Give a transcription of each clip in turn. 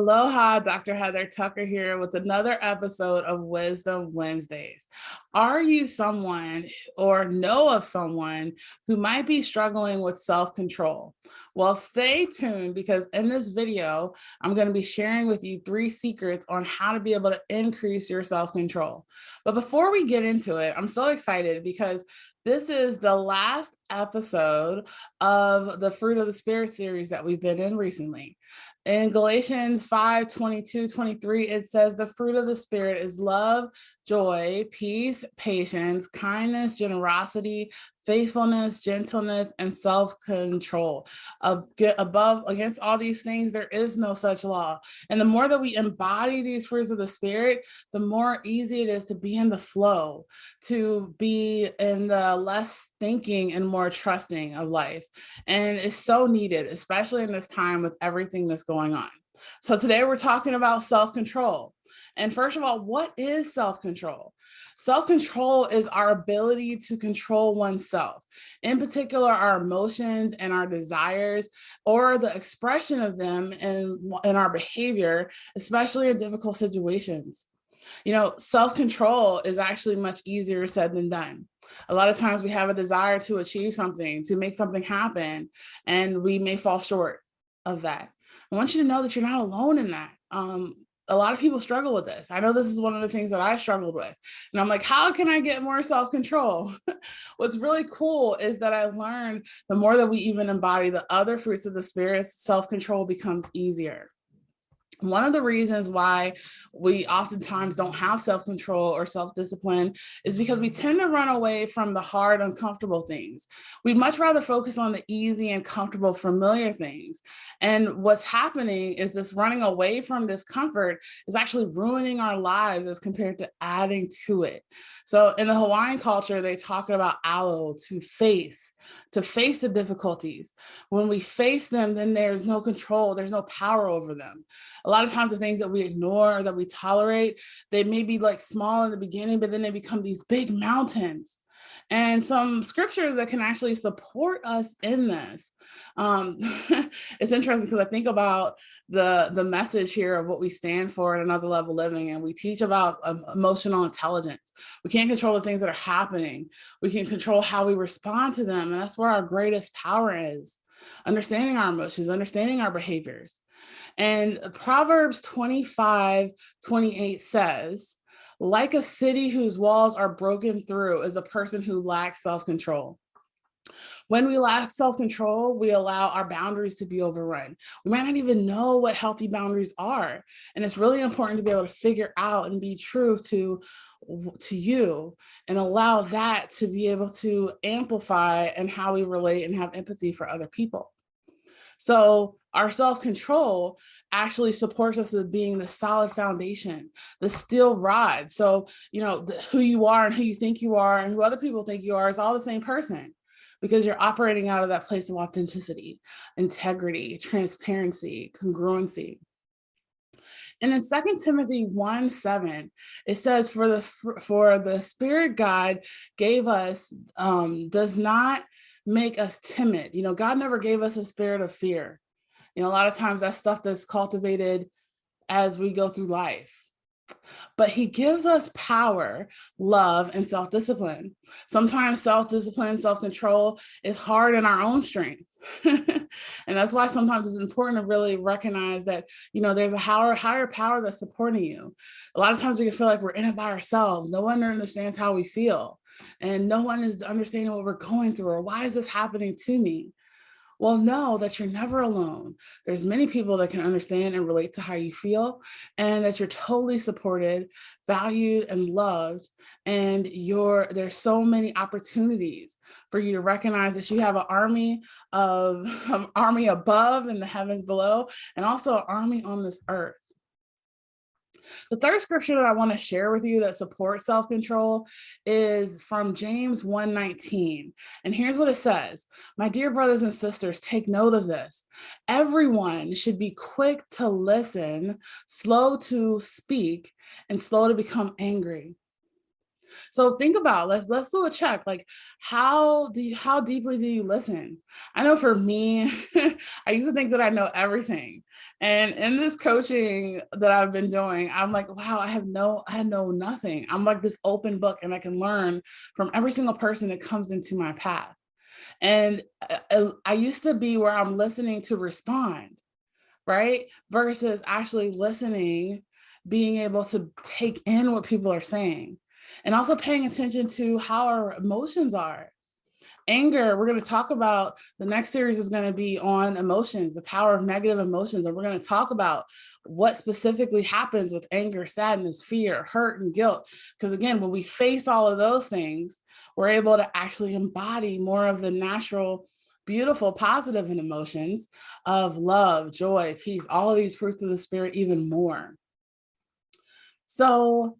Aloha, Dr. Heather Tucker here with another episode of Wisdom Wednesdays. Are you someone or know of someone who might be struggling with self-control? Well, stay tuned because in this video, I'm going to be sharing with you 3 secrets on how to be able to increase your self-control. But before we get into it, I'm so excited because this is the last episode of the Fruit of the Spirit series that we've been in recently. In Galatians 5:22-23, it says the fruit of the Spirit is love, joy, peace, patience, kindness, generosity, faithfulness, gentleness, and self-control. Against all these things, there is no such law. And the more that we embody these fruits of the Spirit, the more easy it is to be in the flow, to be in the less thinking and more trusting of life. And it's so needed, especially in this time with everything that's going on. So today we're talking about self-control. And first of all, what is self-control? Self-control is our ability to control oneself, in particular, our emotions and our desires, or the expression of them in our behavior, especially in difficult situations. You know, self-control is actually much easier said than done. A lot of times we have a desire to achieve something, to make something happen, and we may fall short of that. I want you to know that you're not alone in that. A lot of people struggle with this. I know this is one of the things that I struggled with. And I'm like, how can I get more self-control? What's really cool is that I learned the more that we even embody the other fruits of the Spirit, self-control becomes easier. One of the reasons why we oftentimes don't have self-control or self-discipline is because we tend to run away from the hard, uncomfortable things. We'd much rather focus on the easy and comfortable, familiar things. And what's happening is this running away from discomfort is actually ruining our lives as compared to adding to it. So in the Hawaiian culture, they talk about alo, to face the difficulties. When we face them, then there's no control, there's no power over them. A lot of times the things that we ignore or that we tolerate, they may be like small in the beginning, but then they become these big mountains. And some scriptures that can actually support us in this. It's interesting because I think about the message here of what we stand for at Another Level Living, and we teach about emotional intelligence. We can't control the things that are happening. We can control how we respond to them, and that's where our greatest power is. Understanding our emotions, understanding our behaviors. And Proverbs 25:28 says, like a city whose walls are broken through is a person who lacks self-control. When we lack self-control, we allow our boundaries to be overrun. We might not even know what healthy boundaries are. And it's really important to be able to figure out and be true to you and allow that to be able to amplify and how we relate and have empathy for other people. So our self-control actually supports us as being the solid foundation, the steel rod. So, you know, who you are and who you think you are and who other people think you are is all the same person, because you're operating out of that place of authenticity, integrity, transparency, congruency. And in 2 Timothy 1:7, it says, for the Spirit God gave us, does not make us timid. You know, God never gave us a spirit of fear. You know, a lot of times that's stuff that's cultivated as we go through life. But he gives us power, love, and self-discipline. Sometimes self-discipline, self-control is hard in our own strength. And that's why sometimes it's important to really recognize that, you know, there's a higher power that's supporting you. A lot of times we can feel like we're in it by ourselves. No one understands how we feel. And no one is understanding what we're going through or why is this happening to me? Well, know that you're never alone. There's many people that can understand and relate to how you feel, and that you're totally supported, valued, and loved. And there's so many opportunities for you to recognize that you have an army above in the heavens below, and also an army on this earth. The third scripture that I want to share with you that supports self-control is from James 1:19. And here's what it says. My dear brothers and sisters, take note of this. Everyone should be quick to listen, slow to speak, and slow to become angry. So think about, let's do a check. Like, how deeply do you listen? I know for me, I used to think that I know everything. And in this coaching that I've been doing, I'm like, wow, I know nothing. I'm like this open book, and I can learn from every single person that comes into my path. And I used to be where I'm listening to respond, right? Versus actually listening, being able to take in what people are saying, and also paying attention to how our emotions are. Anger, we're going to talk about, the next series is going to be on emotions, the power of negative emotions. And we're going to talk about what specifically happens with anger, sadness, fear, hurt, and guilt. Because again, when we face all of those things, we're able to actually embody more of the natural, beautiful, positive emotions of love, joy, peace, all of these fruits of the spirit, even more. So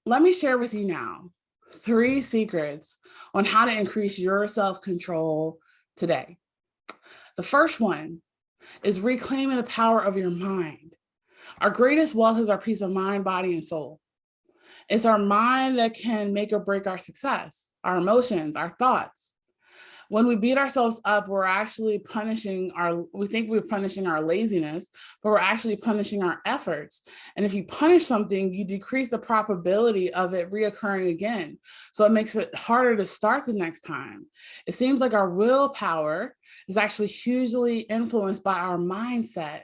let me share with you now 3 secrets on how to increase your self-control today. The first one is reclaiming the power of your mind. Our greatest wealth is our peace of mind, body, and soul. It's our mind that can make or break our success, our emotions, our thoughts. When we beat ourselves up, we're actually we think we're punishing our laziness, but we're actually punishing our efforts. And if you punish something, you decrease the probability of it reoccurring again. So it makes it harder to start the next time. It seems like our willpower is actually hugely influenced by our mindset.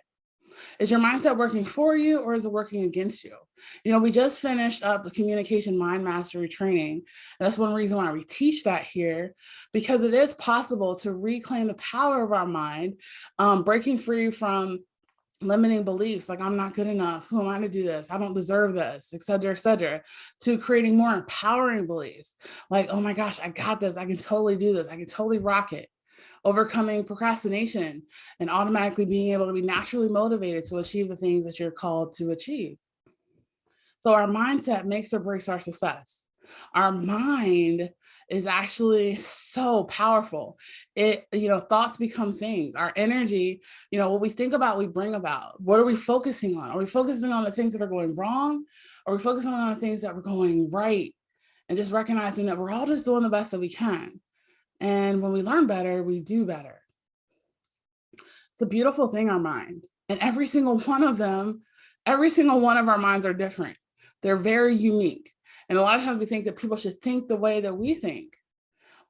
Is your mindset working for you, or is it working against you? You know, we just finished up the communication mind mastery training. And that's one reason why we teach that here, because it is possible to reclaim the power of our mind, breaking free from limiting beliefs like I'm not good enough, who am I to do this, I don't deserve this, et cetera, to creating more empowering beliefs like, oh my gosh, I got this, I can totally do this, I can totally rock it. Overcoming procrastination and automatically being able to be naturally motivated to achieve the things that you're called to achieve. So our mindset makes or breaks our success. Our mind is actually so powerful. Thoughts become things. Our energy, what we think about, we bring about. What are we focusing on? Are we focusing on the things that are going wrong? Are we focusing on the things that are going right? And just recognizing that we're all just doing the best that we can. And when we learn better, we do better. It's a beautiful thing, our mind. And every single one of our minds are different. They're very unique. And a lot of times we think that people should think the way that we think.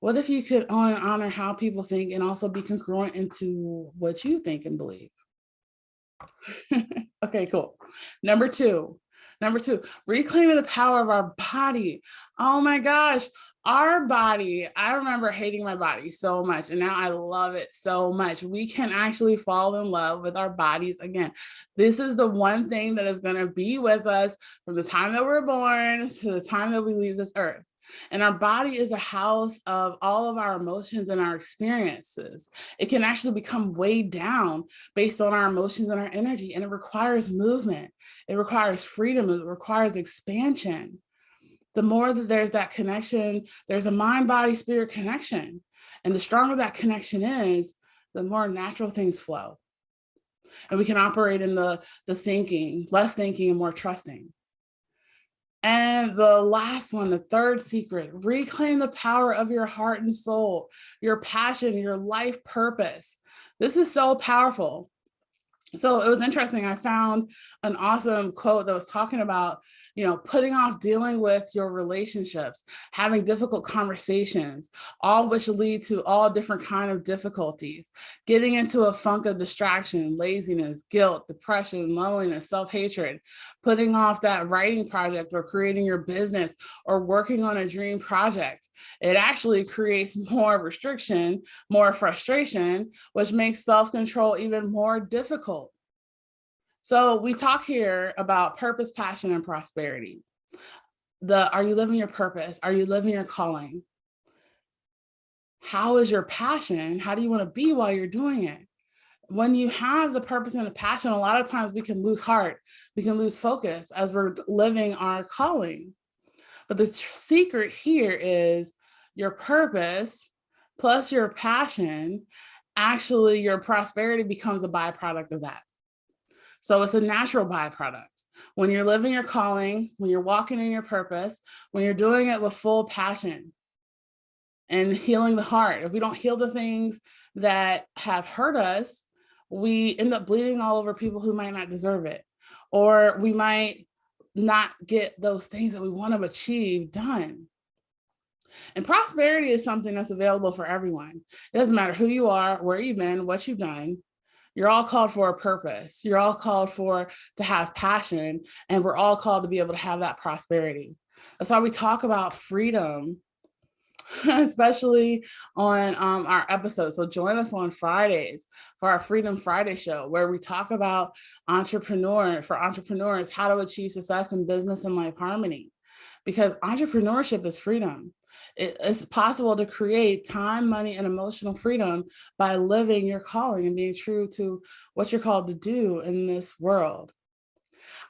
What if you could honor how people think and also be congruent into what you think and believe? Okay, cool. Number two, reclaiming the power of our body. Oh my gosh, our body. I remember hating my body so much, and now I love it so much. We can actually fall in love with our bodies again. This is the one thing that is going to be with us from the time that we're born to the time that we leave this earth. And our body is a house of all of our emotions and our experiences. It can actually become weighed down based on our emotions and our energy. And it requires movement. It requires freedom. It requires expansion. The more that there's that connection, there's a mind, body, spirit connection. And the stronger that connection is, the more natural things flow. And we can operate in the thinking, less thinking and more trusting. And the last one, the third secret, reclaim the power of your heart and soul, your passion, your life purpose. This is so powerful. So it was interesting. I found an awesome quote that was talking about, putting off dealing with your relationships, having difficult conversations, all which lead to all different kinds of difficulties, getting into a funk of distraction, laziness, guilt, depression, loneliness, self-hatred, putting off that writing project or creating your business or working on a dream project. It actually creates more restriction, more frustration, which makes self-control even more difficult. So we talk here about purpose, passion, and prosperity. Are you living your purpose? Are you living your calling? How is your passion? How do you want to be while you're doing it? When you have the purpose and the passion, a lot of times we can lose heart. We can lose focus as we're living our calling. But the secret here is your purpose plus your passion, actually your prosperity becomes a byproduct of that. So it's a natural byproduct. when you're living your calling, when you're walking in your purpose, when you're doing it with full passion and healing the heart. If we don't heal the things that have hurt us, we end up bleeding all over people who might not deserve it. Or we might not get those things that we want to achieve done. And prosperity is something that's available for everyone. It doesn't matter who you are, where you've been, what you've done. You're all called for a purpose. You're all called for to have passion, and we're all called to be able to have that prosperity. That's why we talk about freedom, especially on our episodes. So join us on Fridays for our Freedom Friday show, where we talk about entrepreneurs, how to achieve success in business and life harmony. Because entrepreneurship is freedom. It's possible to create time, money, and emotional freedom by living your calling and being true to what you're called to do in this world.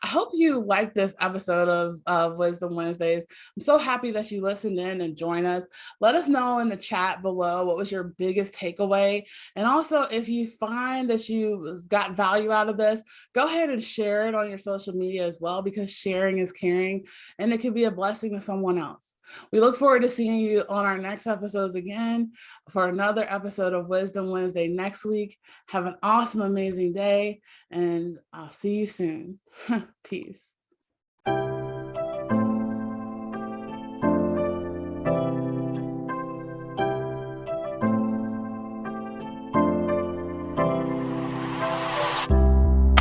I hope you liked this episode of Wisdom Wednesdays. I'm so happy that you listened in and joined us. Let us know in the chat below what was your biggest takeaway. And also, if you find that you got value out of this, go ahead and share it on your social media as well, because sharing is caring and it can be a blessing to someone else. We look forward to seeing you on our next episodes again for another episode of Wisdom Wednesday next week. Have an awesome, amazing day, and I'll see you soon. Peace.